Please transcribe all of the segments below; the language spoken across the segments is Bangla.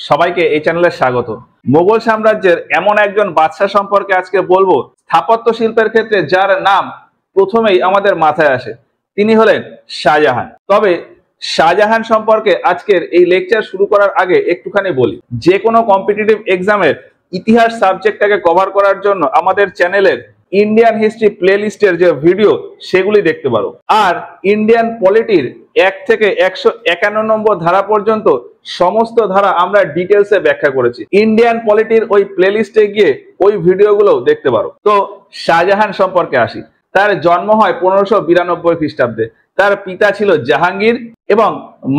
সবাইকে এই চ্যানেলে স্বাগত। মোগল সাম্রাজ্যের এমন একজন বাদশা সম্পর্কে আজকে বলবো, স্থাপত্য শিল্পের ক্ষেত্রে যার নাম প্রথমেই আমাদের মাথায় আসে, তিনি হলেন শাহজাহান। তবে শাহজাহান সম্পর্কে আজকের এই লেকচার শুরু করার আগে একটুখানি বলি, যে কোনো কম্পিটিটিভ এক্সামের ইতিহাস সাবজেক্টটাকে কভার করার জন্য আমাদের চ্যানেলের ইন্ডিয়ান হিস্ট্রি প্লেলিস্টের যে ভিডিও সেগুলি দেখতে পারো। আর ইন্ডিয়ান পলিটির 1 থেকে 151 নম্বর ধারা পর্যন্ত সমস্ত ধারা আমরা ডিটেলসে ব্যাখ্যা করেছি। ইন্ডিয়ান পলিটির ওই প্লেলিস্টে গিয়ে ওই ভিডিওগুলো দেখতে পারো। তো শাহজাহান সম্পর্কে আসি। তার জন্ম হয় 1592 খ্রিস্টাব্দে। তার পিতা ছিল জাহাঙ্গীর এবং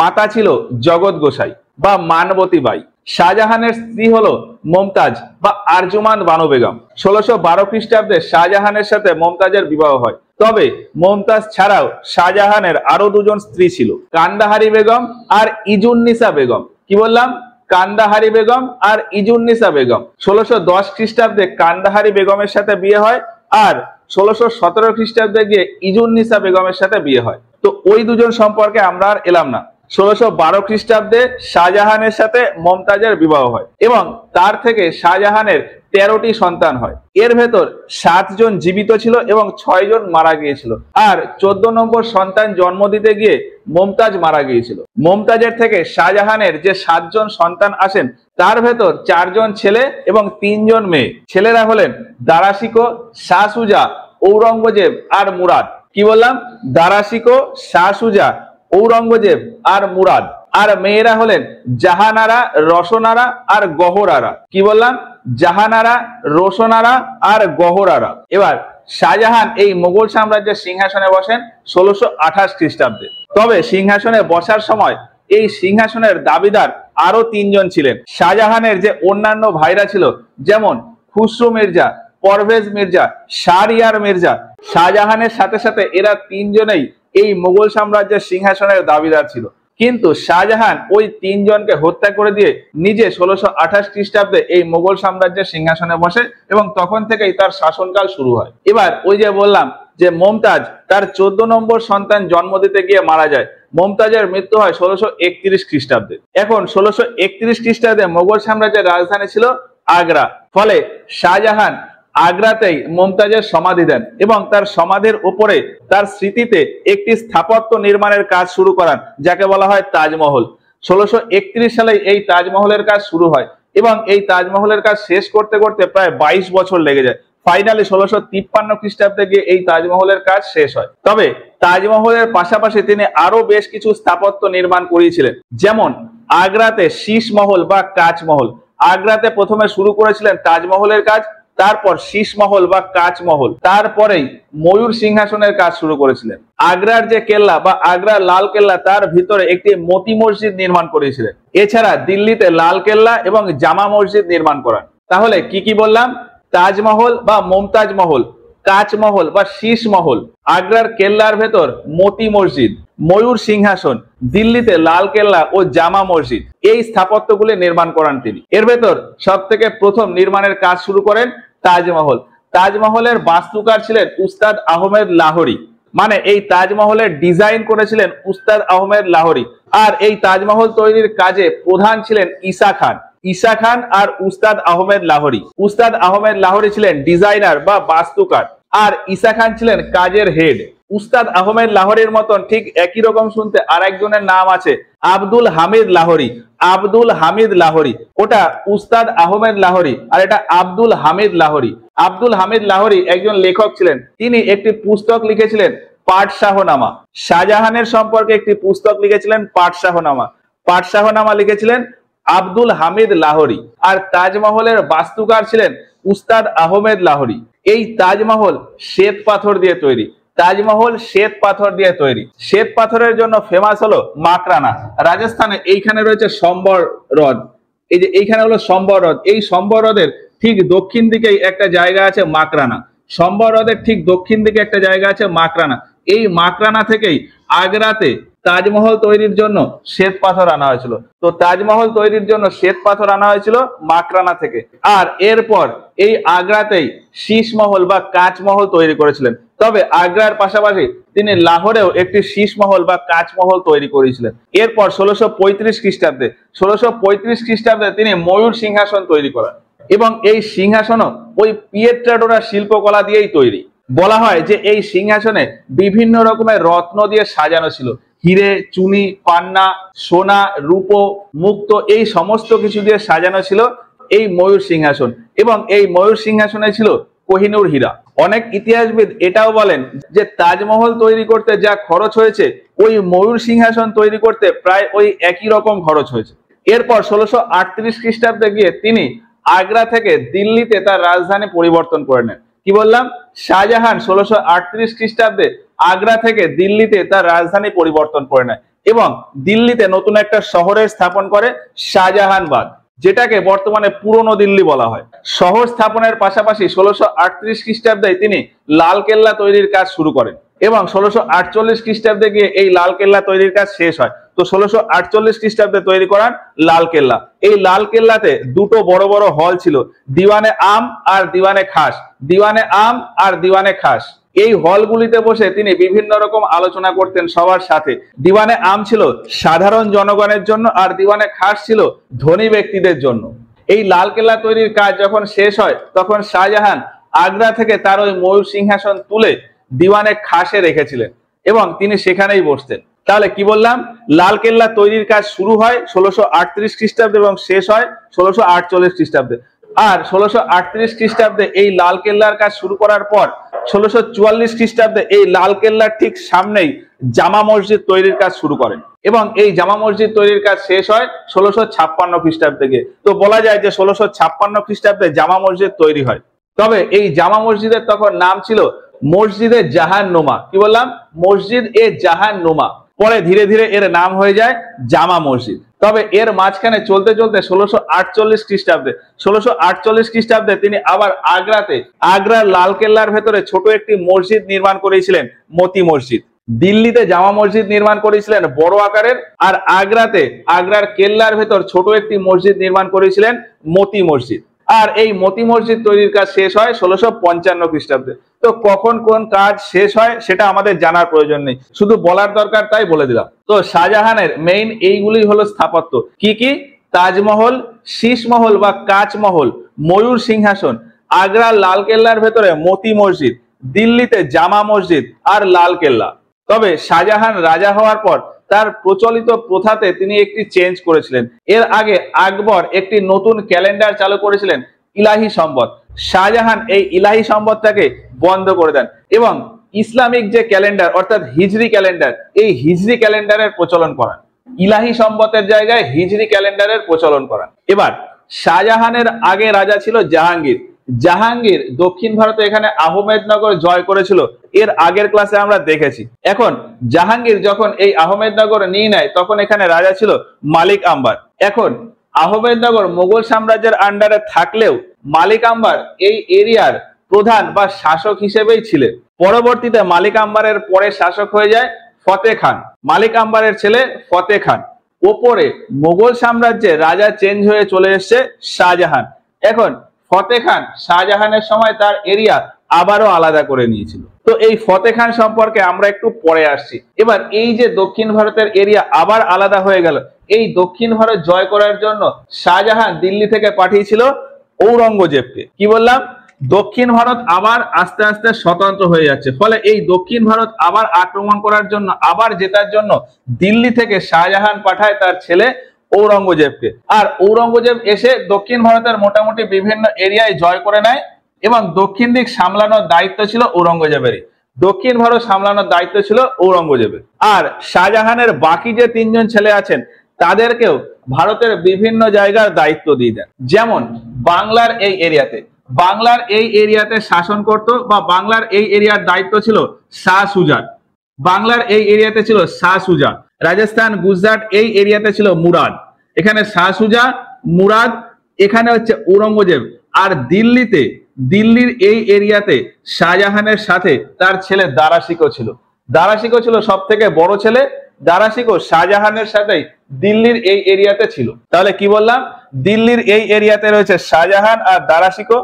মাতা ছিল জগৎ গোসাই বা মানবতী বাই। শাহজাহানের স্ত্রী হলো মমতাজ বা আরজুমান বানু বেগম। 1612 খ্রিস্টাব্দে শাহজাহানের সাথে মমতাজের বিবাহ হয়। তবে মমতাজ ছাড়াও শাহজাহানের আরো দুজন স্ত্রী ছিল, কান্দাহারি বেগম আর ইজুন্নিসা বেগম। কি বললাম? কান্দাহারি বেগম আর ইজুন্নিসা বেগম। 1610 খ্রিস্টাব্দে কান্দাহারি বেগমের সাথে বিয়ে হয় আর 1617 খ্রিস্টাব্দে গিয়ে ইজুন্নিসা বেগমের সাথে বিয়ে হয়। তো ওই দুজন সম্পর্কে আমরা আর এলাম না। 1612 খ্রিস্টাব্দে শাহজাহানের সাথে মমতাজের বিবাহ হয় এবং তার থেকে শাহজাহানের 13টি সন্তান হয়। এর ভেতর 7 জন জীবিত ছিল এবং 6 জন মারা গিয়েছিল। আর 14 নম্বর সন্তান জন্ম দিতে গিয়ে মমতাজ মারা গিয়েছিল। মমতাজের থেকে শাহজাহানের যে 7 জন সন্তান আসেন, তার ভেতর 4 জন ছেলে এবং 3 জন মেয়ে। ছেলেরা হলেন দারাশিকো, শাহ সুজা, ঔরঙ্গজেব আর মুরাদ। কি বললাম? দারাশিকো, শাহ সুজা, ঔরঙ্গজেব আর মুরাদ। আর মেয়েরা হলেন জাহানারা, রোশনারা আর গহরারা। কি বললাম? জাহানারা, রোশনারা আর গহরারা। এবার শাহজাহান এই মোগল সাম্রাজ্যের সিংহাসনে বসেন 1628 খ্রিস্টাব্দে। তবে সিংহাসনে বসার সময় এই সিংহাসনের দাবিদার আরো 3 জন ছিলেন। শাহজাহানের যে অন্যান্য ভাইরা ছিল, যেমন খুসরু মির্জা, পারভেজ মির্জা, শাহরিয়ার মির্জা, শাহজাহানের সাথে সাথে এরা 3 জনেই এই মোগল সাম্রাজ্যের সিংহাসনের দাবিদার ছিল। কিন্তু শাহজাহান ওই 3 জনকে হত্যা করে দিয়ে নিজে 1628 খ্রিস্টাব্দে এই মোগল সাম্রাজ্যের সিংহাসনে বসে এবং তখন থেকেই তার শাসনকাল শুরু হয়। এবার ওই যে বললাম যে মমতাজ তার 14 নম্বর সন্তান জন্ম দিতে গিয়ে মারা যায়। মমতাজের মৃত্যু হয় 1631 খ্রিস্টাব্দে। এখন 1631 খ্রিস্টাব্দে মোগল সাম্রাজ্যের রাজধানী ছিল আগ্রা। ফলে শাহজাহান আগ্রাতেই মমতাজের সমাধি দেন এবং তার সমাধির উপরে তার স্মৃতিতে একটি স্থাপত্য নির্মাণের কাজ শুরু করান, যাকে বলা হয় তাজমহল। 1631 সালে এই তাজমহলের কাজ শুরু হয় এবং এই তাজমহলের কাজ শেষ করতে করতে প্রায় 22 বছর লেগে যায়। ফাইনালি 1653 খ্রিস্টাব্দে গিয়ে এই তাজমহলের কাজ শেষ হয়। তবে তাজমহলের পাশাপাশি তিনি আরো বেশ কিছু স্থাপত্য নির্মাণ করিয়েছিলেন, যেমন আগ্রাতে শীষ মহল বা কাচমহল। আগ্রাতে প্রথমে শুরু করেছিলেন তাজমহলের কাজ, তারপর শীষমহল বা কাচমহল, তারপরেই ময়ূর সিংহাসনের কাজ শুরু করেছিলেন। আগ্রার যে কেল্লা বা আগ্রার লাল কেল্লা, তার ভিতরে একটি মতি মসজিদ নির্মাণ করেছিলেন। এছাড়া দিল্লিতে লাল কেল্লা এবং জামা মসজিদ নির্মাণ করান। তাহলে কি কি বললাম? তাজমহল বা মমতাজ মহল, কাচমহল বা শীষমহল, আগ্রার কেল্লার ভেতর মতি মসজিদ, ময়ূর সিংহাসন, দিল্লিতে লাল কেল্লা ও জামা মসজিদ, এই স্থাপত্যগুলি নির্মাণ করান তিনি। এর ভেতর সব থেকে প্রথম নির্মাণের কাজ শুরু করেন তাজমহল। তাজমহলের বাস্তুকার ছিলেন উস্তাদ আহমেদ লাহোরী, মানে এই তাজমহলের ডিজাইন করেছিলেন উস্তাদ আহমেদ লাহোরী। আর এই তাজমহল তৈরির কাজে প্রধান ছিলেন ঈসা খান। ঈসা খান আর উস্তাদ আহমেদ লাহোরী। উস্তাদ আহমেদ লাহোরী ছিলেন ডিজাইনার বা বাস্তুকার আর ঈসা খান ছিলেন কাজের হেড। উস্তাদ আহমেদ লাহোরীর মতন ঠিক একই রকম শুনতে আরেকজনের নাম আছে, আব্দুল হামিদ লাহোরী। আব্দুল হামিদ লাহোরী, ওটা উস্তাদ আহমেদ লাহোরী আর এটা আব্দুল হামিদ লাহোরী। আব্দুল হামিদ লাহোরী একজন লেখক ছিলেন। তিনি একটি পুস্তক লিখেছিলেন পাটশাহনামা। শাহজাহানের সম্পর্কে একটি পুস্তক লিখেছিলেন পাটশাহনামা। পাটশাহনামা লিখেছিলেন আব্দুল হামিদ লাহোরী। আর তাজমহলের বাস্তুকার ছিলেন উস্তাদ আহমেদ লাহোরী। এই তাজমহল শ্বেত পাথর দিয়ে তৈরি। তাজমহল শ্বেত পাথর দিয়ে তৈরি। শ্বেত পাথরের জন্য ফেমাস হলো মাকরানা। রাজস্থানে এইখানে রয়েছে সম্বর হ্রদ। এই যে এইখানে হলো সম্বর হ্রদ। এই সম্বর হ্রদের ঠিক দক্ষিণ দিকেই একটা জায়গা আছে মাকরানা। সম্বর হ্রদের ঠিক দক্ষিণ দিকে একটা জায়গা আছে মাকরানা। এই মাকরানা থেকেই আগ্রাতে তাজমহল তৈরির জন্য শ্বেত পাথর আনা হয়েছিল। তো তাজমহল তৈরির জন্য শ্বেত পাথর আনা হয়েছিল মাকরানা থেকে। আর এরপর এই আগ্রাতেই শীষমহল বা কাঁচমহল তৈরি করেছিলেন। তবে আগ্রার পাশাপাশি তিনি লাহোরেও একটি শীষমহল বা কাঁচমহল তৈরি করেছিলেন। এরপর 1635 খ্রিস্টাব্দে 1635 খ্রিস্টাব্দে তিনি ময়ূর সিংহাসন তৈরি করেন এবং এই সিংহাসনও ওই পিয়েট্রাডোরা শিল্পকলা দিয়েই তৈরি। বলা হয় যে এই সিংহাসনে বিভিন্ন রকমের রত্ন দিয়ে সাজানো ছিল, হিরে, চুনি, পান্না, সোনা, রূপো, মুক্ত, এই সমস্ত কিছু দিয়ে সাজানো ছিল এই ময়ূর সিংহাসন। এবং এই ময়ূর সিংহাসনে ছিল কোহিনূর হীরা। অনেক ইতিহাসবিদ এটাও বলেন যে তাজমহল তৈরি করতে যা খরচ হয়েছে ওই ময়ূর সিংহাসন তৈরি করতে প্রায় ওই একই রকম খরচ হয়েছে। এরপর 1638 খ্রিস্টাব্দে গিয়ে তিনি আগ্রা থেকে দিল্লিতে তার রাজধানী পরিবর্তন করে নেন। কি বললাম, শাহজাহান 1638 খ্রিস্টাব্দে আগ্রা থেকে দিল্লিতে তার রাজধানী পরিবর্তন করে নেয় এবং দিল্লিতে নতুন একটা শহরের স্থাপন করে শাহজাহানবাগ, যেটাকে বর্তমানে পুরনো দিল্লি বলা হয়। শহর স্থাপনের পাশাপাশি 1638 খ্রিস্টাব্দে তিনি লালকেল্লা তৈরির কাজ শুরু করেন এবং 1648 খ্রিস্টাব্দে গিয়ে এই লালকেল্লা তৈরির কাজ শেষ হয়। তো 1648 খ্রিস্টাব্দে তৈরি করান লালকেল্লা। এই লালকেল্লাতে দুটো বড় বড় হল ছিল, দিওয়ানে আম আর দিওয়ানে খাস। দিওয়ানে আম আর দিওয়ানে খাস এই হলগুলিতে বসে তিনি বিভিন্ন রকম আলোচনা করতেন সবার সাথে। দিওয়ানে আম ছিল সাধারণ জনগণের জন্য আর দিওয়ানে খাস ছিল ধনী ব্যক্তিদের জন্য। এই লালকেল্লা তৈরির কাজ যখন শেষ হয় তখন শাহজাহান আগ্রা থেকে তার ওই ময়ূর সিংহাসন তুলে দিওয়ানে খাসে রেখেছিলেন এবং তিনি সেখানেই বসতেন। তাহলে কি বললাম, লালকেল্লা তৈরির কাজ শুরু হয় 1638 খ্রিস্টাব্দে এবং শেষ হয় 1648 খ্রিস্টাব্দে। আর 1638 খ্রিস্টাব্দে এই লালকেল্লার কাজ শুরু করার পর 1644 খ্রিস্টাব্দে এই লালকেল্লার ঠিক সামনেই জামা মসজিদ তৈরির কাজ শুরু করেন এবং এই জামা মসজিদ তৈরির কাজ শেষ হয় 1656 খ্রিস্টাব্দে গিয়ে। তো বলা যায় যে 1656 খ্রিস্টাব্দে জামা মসজিদ তৈরি হয়। তবে এই জামা মসজিদের তখন নাম ছিল মসজিদে জাহান্নুমা। কি বললাম, মসজিদ এ জাহান্নুমা। পরে ধীরে ধীরে এর নাম হয়ে যায় জামা মসজিদ। তবে এর মাঝখানে চলতে চলতে 1648 খ্রিস্টাব্দে 1648 খ্রিস্টাব্দে তিনি আবার আগ্রার লালকেল্লার ভেতরে ছোট একটি মসজিদ নির্মাণ করেছিলেন, মতি মসজিদ। দিল্লিতে জামা মসজিদ নির্মাণ করেছিলেন বড় আকারের, আর আগ্রার কেল্লার ভেতর ছোট একটি মসজিদ নির্মাণ করেছিলেন মতি মসজিদ। আর এই মতি মসজিদ তৈরির কাজ শেষ হয় 1655 খ্রিস্টাব্দে। তো কখন কোন কাজ শেষ হয় সেটা আমাদের জানার প্রয়োজন নেই, শুধু বলার দরকার তাই বলে দিলাম। তো শাহজাহানের মেইন এইগুলি হলো স্থাপত্য। কি কি? তাজমহল, শীষমহল বা কাঁচমহল, ময়ূর সিংহাসন, আগ্রার লালকেল্লার ভেতরে মতি মসজিদ, দিল্লিতে জামা মসজিদ আর লালকেল্লা। তবে শাহজাহান রাজা হওয়ার পর তার প্রচলিত প্রথাতে তিনি একটি চেঞ্জ করেছিলেন। এর আগে আকবর একটি নতুন ক্যালেন্ডার চালু করেছিলেন, ইলাহি সম্বত। শাহজাহান এই ইলাহি সম্বতটাকে বন্ধ করে দেন এবং ইসলামিক যে ক্যালেন্ডার অর্থাৎ হিজরি ক্যালেন্ডার, এই হিজরি ক্যালেন্ডারের প্রচলন করান। ইলাহি সম্বতের জায়গায় হিজরি ক্যালেন্ডারের প্রচলন করান। এবার শাহজাহানের আগে রাজা ছিল জাহাঙ্গীর। জাহাঙ্গীর দক্ষিণ ভারতে এখানে আহমেদনগর জয় করেছিল, এর আগের ক্লাসে আমরা দেখেছি। এখন জাহাঙ্গীর যখন এই আহমেদনগর নিয়ে নেয় তখন এখানে রাজা ছিল মালিক আম্বার। এখন আহমেদনগর মোগল সাম্রাজ্যের আন্ডারে থাকলেও মালিক আম্বার এই এরিয়ার প্রধান বা শাসক হিসেবেই ছিলেন। পরবর্তীতে মালিক আম্বারের পরে শাসক হয়ে যায় ফতে খান, মালিক আম্বারের ছেলে ফতে খান। ওপরে মোগল সাম্রাজ্যে রাজা চেঞ্জ হয়ে চলে এসছে শাহজাহান। এখন ফতে খান শাহজাহানের সময় তার এরিয়া আবারও আলাদা করে নিয়েছিল। তো এই ফতে খান সম্পর্কে আমরা একটু পরে আসছি। এবার এই যে দক্ষিণ ভারতের এরিয়া আবার আলাদা হয়ে গেল, এই দক্ষিণ ভারত জয় করার জন্য শাহজাহান দিল্লি থেকে পাঠিয়েছিল ঔরঙ্গজেবকে। কি বললাম, দক্ষিণ ভারত আবার আস্তে আস্তে স্বতন্ত্র হয়ে যাচ্ছে। ফলে এই দক্ষিণ ভারত আবার আক্রমণ করার জন্য, আবার জেতার জন্য দিল্লি থেকে শাহজাহান পাঠায় তার ছেলে ঔরঙ্গজেবকে। আর ঔরঙ্গজেব এসে দক্ষিণ ভারতের মোটামুটি বিভিন্ন এরিয়ায় জয় করে নেয় এবং দক্ষিণ দিক সামলানোর দায়িত্ব ছিল ঔরঙ্গজেবেরই। দক্ষিণ ভারত সামলানোর দায়িত্ব ছিল ঔরঙ্গজেবের। আর শাহজাহানের বাকি যে তিনজন ছেলে আছেন তাদেরকেও ভারতের বিভিন্ন জায়গার দায়িত্ব দিয়ে দেন। যেমন বাংলার এই এরিয়াতে শাসন করত বা বাংলার এই এরিয়ার দায়িত্ব ছিল শাহ সুজা। বাংলার এই এরিয়াতে ছিল শাহ সুজা। রাজস্থান, গুজরাট এই এরিয়াতে ছিল মুরাদ। এখানে শাহ সুজা, মুরাদ, এখানে হচ্ছে ঔরঙ্গজেব। আর দিল্লির এই এরিয়াতে শাহজাহানের সাথে তার ছেলে দারা শিকো ছিল। দারা শিকো ছিল সব থেকে বড় ছেলে দারা শিকো শাহজাহানের সাথেই দিল্লির এই এরিয়াতে ছিল। তাহলে কি বললাম, দিল্লির এই এরিয়াতে রয়েছে শাহজাহান আর দারা শিকো,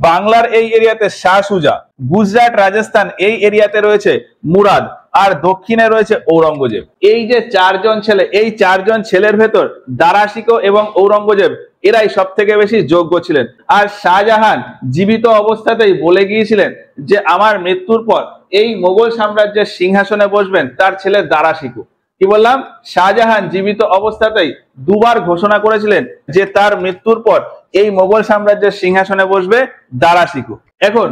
বাংলার এই এরিয়াতে শাহ সুজা, গুজরাট রাজস্থান এই এরিয়াতে রয়েছে মুরাদ, আর দক্ষিণে রয়েছে ঔরঙ্গজেব। এই যে চারজন ছেলে, এই চারজন ছেলের ভেতর দারা শিকো এবং ঔরঙ্গজেব এরাই সব থেকে বেশি যোগ্য ছিলেন। আর শাহজাহান জীবিত অবস্থাতেই বলে গিয়েছিলেন যে আমার মৃত্যুর পর এই মোগল সাম্রাজ্যের সিংহাসনে বসবেন তার ছেলে দারা শিকো। কি বললাম, শাহজাহান জীবিত অবস্থাতেই দুবার ঘোষণা করেছিলেন যে তার মৃত্যুর পর এই মোগল সাম্রাজ্যের সিংহাসনে বসবে দারা শিকো। এখন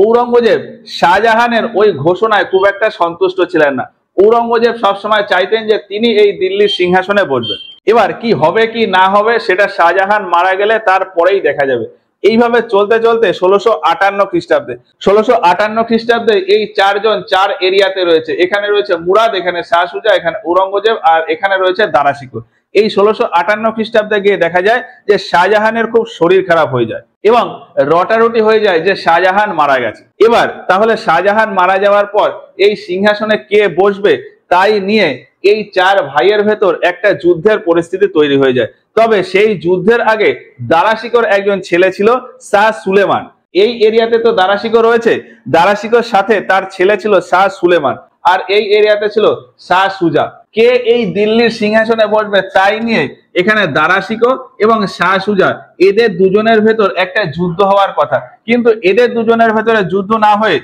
ঔরঙ্গজেব শাহজাহানের ওই ঘোষণায় খুব একটা সন্তুষ্ট ছিলেন না। ঔরঙ্গজেব সবসময় চাইতেন যে তিনি এই দিল্লির সিংহাসনে বসবেন। এবার কি হবে কি না হবে সেটা শাহজাহান মারা গেলে তারপরেই দেখা যাবে। এইভাবে চলতে চলতে 1658 খ্রিস্টাব্দে 1658 খ্রিস্টাব্দে এই চারজন চার এরিয়াতে রয়েছে। এখানে রয়েছে মুরাদ, এখানে শাহ সুজা, এখানে ঔরঙ্গজেব, আর এখানে রয়েছে দারা শিকো। এই 1658 খ্রিস্টাব্দে গিয়ে দেখা যায় যে শাহজাহানের খুব শরীর খারাপ হয়ে যায় এবং রটারটি হয়ে যায় যে শাহজাহান মারা গেছে। এবার তাহলে শাহজাহান মারা যাওয়ার পর এই সিংহাসনে কে বসবে তাই নিয়ে এই চার ভাইয়ের ভেতর একটা যুদ্ধের পরিস্থিতি তৈরি হয়ে যায়। তবে সেই যুদ্ধের আগে দারা শিকোর একজন ছেলে ছিল শাহ সুলেমান। এই এরিয়াতে তো দারা শিকো রয়েছে, দারা শিকোর সাথে তার ছেলে ছিল শাহ সুলেমান, আর এই এরিয়াতে ছিল শাহ সুজা। কে এই দিল্লির সিংহাসনে বসবে তাই নিয়ে এখানে দারা শিকো এবং শাহ সুজা এদের দুজনের ভেতর একটা যুদ্ধ হওয়ার কথা, কিন্তু এদের দুজনের ভেতরে যুদ্ধ না হয়ে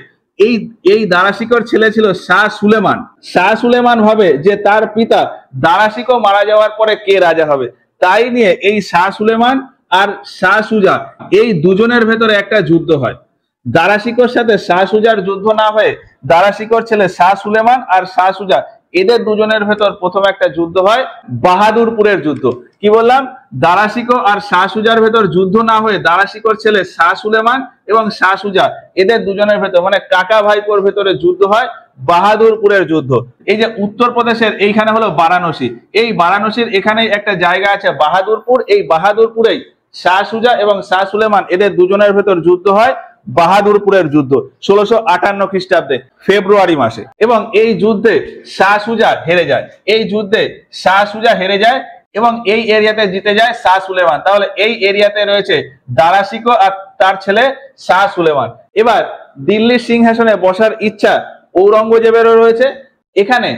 এই দারা শিকোর ছেলে ছিল শাহ সুলেমান। শাহ সুলেমান ভাবে যে তার পিতা দারা শিকো মারা যাওয়ার পরে কে রাজা হবে, তাই নিয়ে এই শাহ সুলেমান আর শাহ সুজা এই দুজনের ভেতরে একটা যুদ্ধ হয়। দারা শিকোর সাথে শাহ সুজার যুদ্ধ না হয়ে দারা শিকোর ছেলে শাহ সুলেমান আর শাহ সুজা এদের দুজনের ভেতর প্রথম একটা যুদ্ধ হয়, বাহাদুরপুরের যুদ্ধ। কি বললাম, দারা শিকো আর শাহ সুজার ভেতর যুদ্ধ না হয়ে দারা শিকোর ছেলে শাহ সুলেমান এবং শাহ সুজা এদের দুজনের ভেতর মানে কাকা ভাইপোর ভেতরে যুদ্ধ হয়, বাহাদুরপুরের যুদ্ধ। এই যে উত্তরপ্রদেশের এইখানে হলো বারাণসী, এই বারাণসীর এখানেই একটা জায়গা আছে বাহাদুরপুর। এই বাহাদুরপুরেই শাহ সুজা এবং শাহ সুলেমান এদের দুজনের ভেতর যুদ্ধ হয়, বাহাদুরপুরের যুদ্ধ 1658 খ্রিস্টাব্দে ফেব্রুয়ারি মাসে। এবং এই যুদ্ধে শাহ সুজা হেরে যায়, এই যুদ্ধে শাহ সুজা হেরে যায় এবং এই এরিয়াতে জিতে যায় শাহ সুলেমান। তাহলে এই এরিয়াতে রয়েছে দারা শিকো আর তার ছেলে শাহ সুলেমান। এবার দিল্লির সিংহাসনে বসার ইচ্ছা ঔরঙ্গজেবেরও রয়েছে। এখানে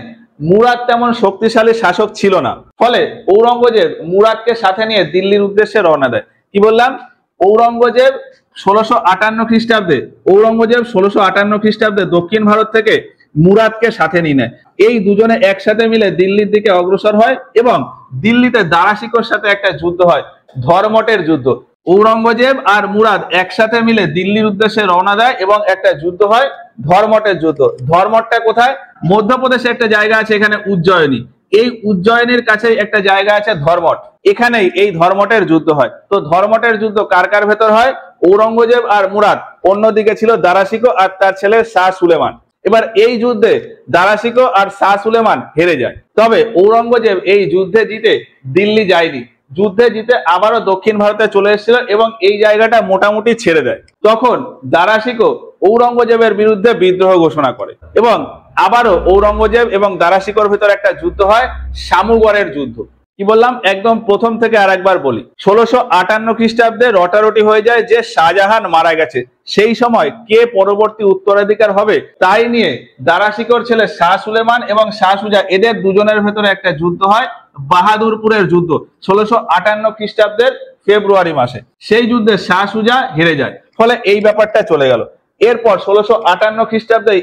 মুরাদ তেমন শক্তিশালী শাসক ছিল না, ফলে ঔরঙ্গজেব মুরাদকে সাথে নিয়ে দিল্লির উদ্দেশ্যে রওনা দেয়। কি বললাম, ঔরঙ্গজেব 1658 খ্রিস্টাব্দে 1658 খ্রিস্টাব্দে দক্ষিণ ভারত থেকে মুরাদকে সাথে নিয়ে নেয়। এই দুজনে একসাথে মিলে দিল্লির দিকে অগ্রসর হয় এবং দিল্লিতে দারা শিকোর সাথে একটা যুদ্ধ হয়, ধর্মটের যুদ্ধ। ঔরঙ্গজেব আর মুরাদ একসাথে মিলে দিল্লির উদ্দেশ্যে রওনা দেয় এবং একটা যুদ্ধ হয়, ধর্মটের যুদ্ধ। ধর্মটটা কোথায়? মধ্যপ্রদেশে একটা জায়গা আছে এখানে উজ্জয়িনী। এই উজ্জয়িনীর কাছে একটা জায়গা আছে ধর্মট, এখানেই এই ধর্মটের যুদ্ধ হয়। তো ধর্মটের যুদ্ধ কার কার ভেতর হয়? ঔরঙ্গজেব আর মুরাদ, অন্যদিকে ছিল দারা শিকো আর তার ছেলে শাহ সুলেমান। এবার এই যুদ্ধে দারা শিকো আর শাহ সুলেমান হেরে যায়। তবে ঔরঙ্গজেব এই যুদ্ধে জিতে দিল্লি যায়নি, যুদ্ধে জিতে আবারও দক্ষিণ ভারতে চলে এসেছিল এবং এই জায়গাটা মোটামুটি ছেড়ে দেয়। তখন দারা শিকো ঔরঙ্গজেবের বিরুদ্ধে বিদ্রোহ ঘোষণা করে এবং আবারও ঔরঙ্গজেব এবং দারা শিকোর ভিতর একটা যুদ্ধ হয়, শামুগড়ের যুদ্ধ। কি বললাম, একদম প্রথম থেকে আর একবার বলি। 1658 খ্রিস্টাব্দে রটারটি হয়ে যায় যে শাহজাহান মারা গেছে, সেই সময় কে পরবর্তী উত্তরাধিকার হবে তাই নিয়ে দারা শিকোর ছেলে শাহ সুলেমান এবং শাহ সুজা এদের দুজনের ভেতরে একটা যুদ্ধ হয়, বাহাদুরপুরের যুদ্ধ 1658 খ্রিস্টাব্দের ফেব্রুয়ারি মাসে। সেই যুদ্ধে শাহ সুজা হেরে যায়, ফলে এই ব্যাপারটা চলে গেল। এরপর 1658 খ্রিস্টাব্দে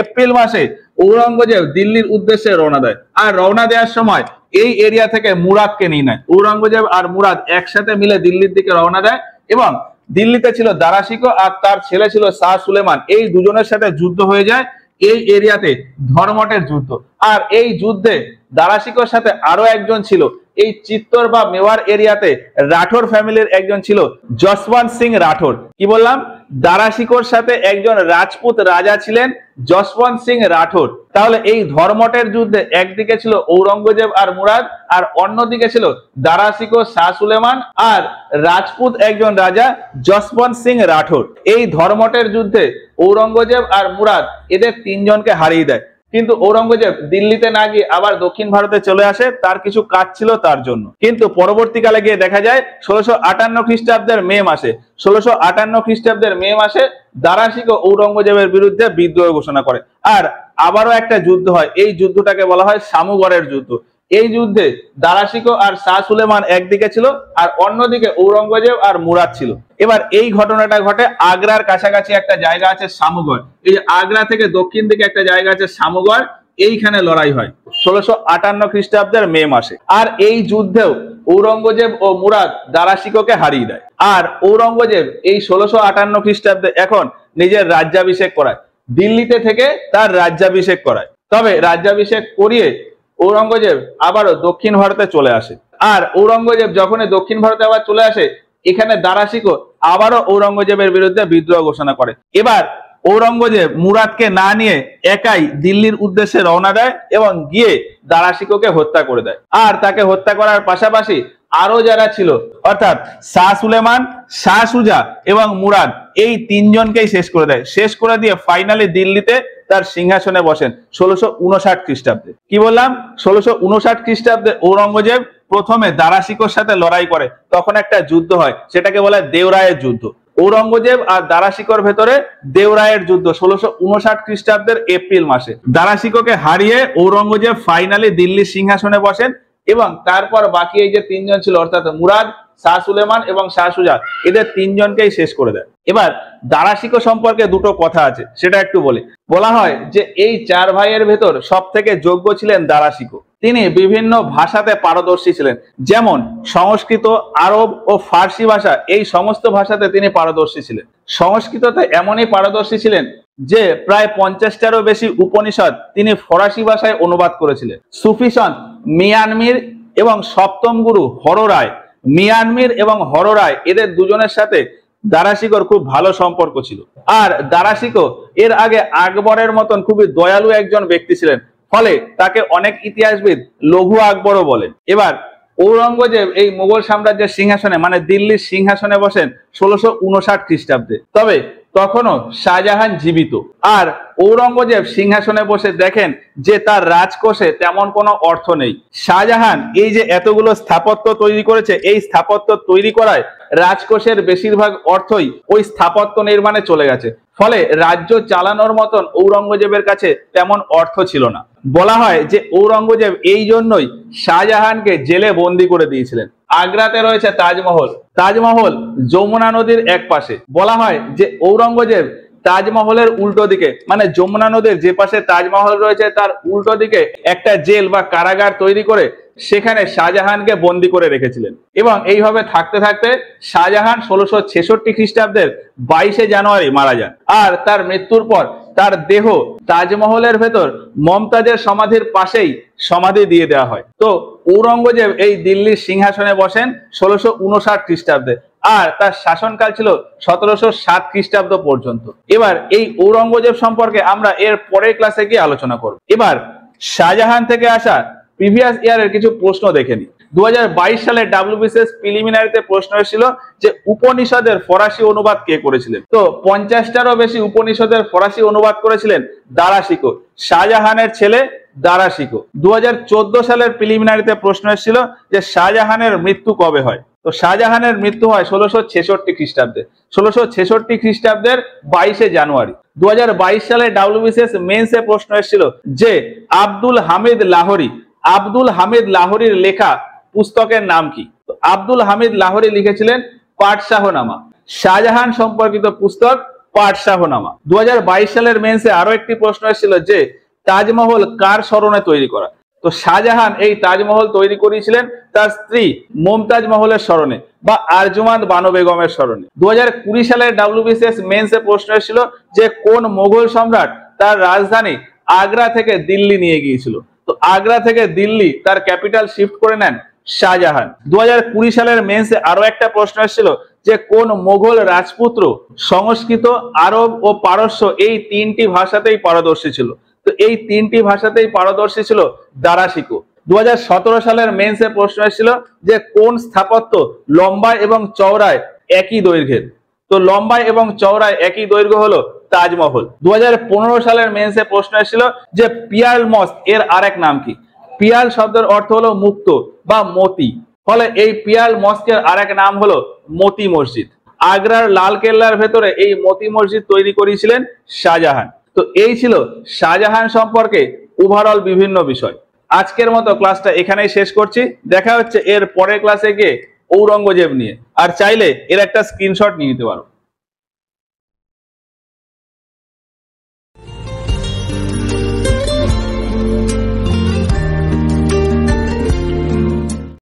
এপ্রিল মাসে ঔরঙ্গজেব দিল্লির উদ্দেশ্যে রওনা দেয়। আর রওনা দেওয়ার সময় এই এরিয়া থেকে মুরাদকে নিয়ে নেয়। ঔরঙ্গজেব আর মুরাদ একসাথে মিলে দিল্লির দিকে রওনা দেয় এবং দিল্লিতে ছিল দারা শিকো আর তার ছেলে ছিল শাহ সুলেমান। এই দুজনের সাথে যুদ্ধ হয়ে যায় এই এরিয়াতে, ধর্মটের যুদ্ধ। আর এই যুদ্ধে দারা শিকোর সাথে আরো একজন ছিল, এই চিত্তর বা মেওয়ার এরিয়াতে রাঠোর ফ্যামিলির একজন ছিল, যশবন্ত সিং রাঠোর। কি বললাম, দারা শিকোর সাথে একজন রাজপুত রাজা ছিলেন যশবন্ত সিং রাঠোর। তাহলে এই ধর্মটের যুদ্ধে একদিকে ছিল ঔরঙ্গজেব আর মুরাদ, আর অন্যদিকে ছিল দারা শিকো, শাহ সুলেমান আর রাজপুত একজন রাজা যশবন্ত সিং রাঠোর। এই ধর্মটের যুদ্ধে ঔরঙ্গজেব আর মুরাদ এদের তিনজনকে হারিয়ে দেয়। কিন্তু ঔরঙ্গজেব দিল্লিতে না গিয়ে আবার দক্ষিণ ভারতে চলে আসে, তার কিছু কাজ ছিল তার জন্য। কিন্তু পরবর্তীকালে গিয়ে দেখা যায় 1658 খ্রিস্টাব্দের মে মাসে 1658 খ্রিস্টাব্দের মে মাসে দারা শিকো ঔরঙ্গজেবের বিরুদ্ধে বিদ্রোহ ঘোষণা করে। আর আবারও একটা যুদ্ধ হয়, এই যুদ্ধটাকে বলা হয় সামুগড়ের যুদ্ধ। এই যুদ্ধে দারা শিকো আর শাহ সুলেমান একদিকে ছিল, আর অন্যদিকে ঔরঙ্গজেব আর মুরাদ ছিল। এবার এই ঘটনাটা ঘটে আগ্রার কাছাকাছি একটা জায়গা আছে সামুগড়। এই যে আগ্রা থেকে দক্ষিণ দিকে একটা জায়গা আছে সামুগড়, এইখানে লড়াই হয় 1658 খ্রিস্টাব্দের মে মাসে। আর এই যুদ্ধেও ঔরঙ্গজেব ও মুরাদ দারা শিকোকে হারিয়ে দেয়। আর ঔরঙ্গজেব এই 1658 খ্রিস্টাব্দে এখন নিজের রাজ্যাভিষেক করায়, দিল্লিতে থেকে তার রাজ্যাভিষেক করায়। তবে রাজ্যাভিষেক করিয়ে ঔরঙ্গজেব আবারও দক্ষিণ ভারতে চলে আসে। আর ঔরঙ্গজেব যখনই দক্ষিণ ভারতে আবার চলে আসে, এখানে দারা শিকো আবারও ঔরঙ্গজেবের বিরুদ্ধে বিদ্রোহ ঘোষণা করে। এবার ঔরঙ্গজেব মুরাদকে না নিয়ে একাই দিল্লির উদ্দেশ্যে রওনা দেয় এবং গিয়ে দারা শিকোকে হত্যা করে দেয়। আর তাকে হত্যা করার পাশাপাশি আরো যারা ছিল, অর্থাৎ শাহ সুলেমান, শাহ সুজা এবং মুরাদ, এই তিনজনকেই শেষ করে দেয়। শেষ করে দিয়ে ফাইনালি দিল্লিতে তার সিংহাসনে বসেন 1659 খ্রিস্টাব্দে। কি বললাম, 1659 খ্রিস্টাব্দে ঔরঙ্গজেব প্রথমে দারা শিকোর সাথে লড়াই করে। তখন একটা যুদ্ধ হয়, সেটাকে বলে দেওরায়ের যুদ্ধ। ঔরঙ্গজেব আর দারা শিকোর ভেতরে দেওরায়ের যুদ্ধ 1659 খ্রিস্টাব্দের এপ্রিল মাসে। দারা শিকোকে হারিয়ে ঔরঙ্গজেব ফাইনালি দিল্লির সিংহাসনে বসেন এবং তারপর বাকি এই যে তিনজন ছিল, অর্থাৎ মুরাদ, শাহ সুলেমান এবং শাহ সুজা, এদের তিনজনকেই শেষ করে দেয়। এবার দারা শিকো সম্পর্কে দুটো কথা আছে, সেটা একটু বলি। বলা হয় যে এই চার ভাইয়ের ভেতর সব থেকে যোগ্য ছিলেন দারা শিকো। তিনি বিভিন্ন ভাষাতে পারদর্শী ছিলেন, যেমন সংস্কৃত, আরব ও ফার্সি ভাষা, এই সমস্ত ভাষাতে তিনি পারদর্শী ছিলেন। সংস্কৃততে এমনই পারদর্শী ছিলেন যে প্রায় 50টারও বেশি উপনিষদ তিনি ফরাসি ভাষায় অনুবাদ করেছিলেন। সুফি সন্ত মিয়ানমির এবং সপ্তম গুরু হররায়, মিয়ানমির এবং হররায়, এদের দুজনের সাথে দারা শিকোর খুব ভালো সম্পর্ক ছিল। আর দারা শিকো এর আগে আকবরের মতন খুবই দয়ালু একজন ব্যক্তি ছিলেন, ফলে তাকে অনেক ইতিহাসবিদ লঘু আকবরও বলেন। এবার ঔরঙ্গজেব এই মুঘল সাম্রাজ্যের সিংহাসনে, মানে দিল্লির সিংহাসনে বসেন 1659 খ্রিস্টাব্দে। তবে তখনও শাহজাহান জীবিত। আর ঔরঙ্গজেব সিংহাসনে বসে দেখেন যে তার রাজকোষে তেমন কোনো অর্থ নেই। শাহজাহান এই যে এতগুলো স্থাপত্য তৈরি করেছে, এই স্থাপত্য তৈরি করায় রাজকোষের বেশিরভাগ অর্থই ওই স্থাপত্য নির্মাণে চলে গেছে। ফলে রাজ্য চালানোর মতন ঔরঙ্গজেবের কাছে তেমন অর্থ ছিল না। বলা হয় যে ঔরঙ্গজেব এই জন্যই শাহজাহানকে জেলে বন্দি করে দিয়েছিলেন। আগ্রাতে রয়েছে তাজমহল। তাজমহল যমুনা নদীর এক পাশে। বলা হয় যে ঔরঙ্গজেব তাজমহলের উল্টো দিকে, মানে যমুনা নদীর যে পাশে তাজমহল রয়েছে তার উল্টো দিকে একটা জেল বা কারাগার তৈরি করে সেখানে শাহজাহানকে বন্দি করে রেখেছিলেন। এবং এইভাবে থাকতে থাকতে শাহজাহান 1666 খ্রিস্টাব্দের 22শে জানুয়ারি মারা যান। আর তার মৃত্যুর পর তার দেহ তাজমহলের ভেতর মমতাজের সমাধির পাশেই সমাধি দিয়ে দেওয়া হয়। তো ঔরঙ্গজেব এই দিল্লির সিংহাসনে বসেন 1659 খ্রিস্টাব্দে, আর তার শাসনকাল ছিল 1707 খ্রিস্টাব্দ পর্যন্ত। এবার এই ঔরঙ্গজেব সম্পর্কে আমরা এর পরের ক্লাসে গিয়ে আলোচনা করব। এবার শাহজাহান থেকে আসা প্রিভিয়াস ইয়ারের কিছু প্রশ্ন দেখে নিই। 2022 সালে WBCS প্রিলিমিনারিতে প্রশ্ন এসেছিল যে উপনিষদের ফরাসি অনুবাদ কে করেছিলেন। তো 50টারও বেশি উপনিষদের ফরাসি অনুবাদ করেছিলেন দারা শিকো, শাহজাহানের ছেলে দারা শিকো। 2014 সালের প্রিলিমিনারিতে প্রশ্ন এসেছিল যে শাহজাহানের মৃত্যু কবে হয়। তো শাহজাহানের মৃত্যু হয় 1666 খ্রিস্টাব্দে। 1666 খ্রিস্টাব্দের 22শে জানুয়ারি। 2022 সালে WBCS মেন্সে প্রশ্ন এসেছিল যে আব্দুল হামিদ লাহোরী, আব্দুল হামিদ লাহোরীর লেখা পুস্তকের নাম কি। তো আব্দুল হামিদ লাহোরী লিখেছিলেন পাটশাহনামা, শাহজাহান সম্পর্কিত পুস্তক পাটশাহনামা। 2022 সালের মেন্সে আরো একটি প্রশ্ন এসেছিল যে তাজমহল কার স্মরণে তৈরি করা। তো শাহজাহান এই তাজমহল তৈরি করেছিলেন তার স্ত্রী মমতাজ মহলের স্মরণে বা আরজুমান বানু বেগমের স্মরণে। 2020 সালের WBCS মেন্সে প্রশ্ন এসেছিল যে কোন মোগল সম্রাট তার রাজধানী আগ্রা থেকে দিল্লি নিয়ে গিয়েছিল। তো আগ্রা থেকে দিল্লি তার ক্যাপিটাল শিফট করে নেন শাহজাহান। 2020 সালের মেন্সে আরো একটা প্রশ্ন এসেছিল যে কোন মোগল রাজপুত্র সংস্কৃত, আরব ও পারস্য এই তিনটি ভাষাতেই পারদর্শী ছিল। তো এই তিনটি ভাষাতেই পারদর্শী ছিল দারা শিকো। 2017 সালের মেন্সে প্রশ্ন এসেছিল যে কোন স্থাপত্য লম্বায় এবং চওড়ায় একই দৈর্ঘ্যের। তো লম্বায় এবং চওড়ায় একই দৈর্ঘ্য হলো তাজমহল। 2015 সালের মেন্সে প্রশ্ন এসেছিল যে পিয়াল মস্ক এর আরেক নাম কি। পিয়াল শব্দের অর্থ হলো মুক্ত বা মতি, ফলে এই পিয়াল মস্কের আরেক নাম হলো মতি মসজিদ। আগ্রার লাল কেল্লার ভেতরে এই মতি মসজিদ তৈরি করেছিলেন শাহজাহান। তো এই ছিল শাহজাহান সম্পর্কে ওভারঅল বিভিন্ন বিষয়। আজকের মতো ক্লাসটা এখানেই শেষ করছি। দেখা হচ্ছে এর পরের ক্লাসে গিয়ে ঔরঙ্গজেব নিয়ে। আর চাইলে এর একটা স্ক্রিনশট নিয়ে নিতে পারো।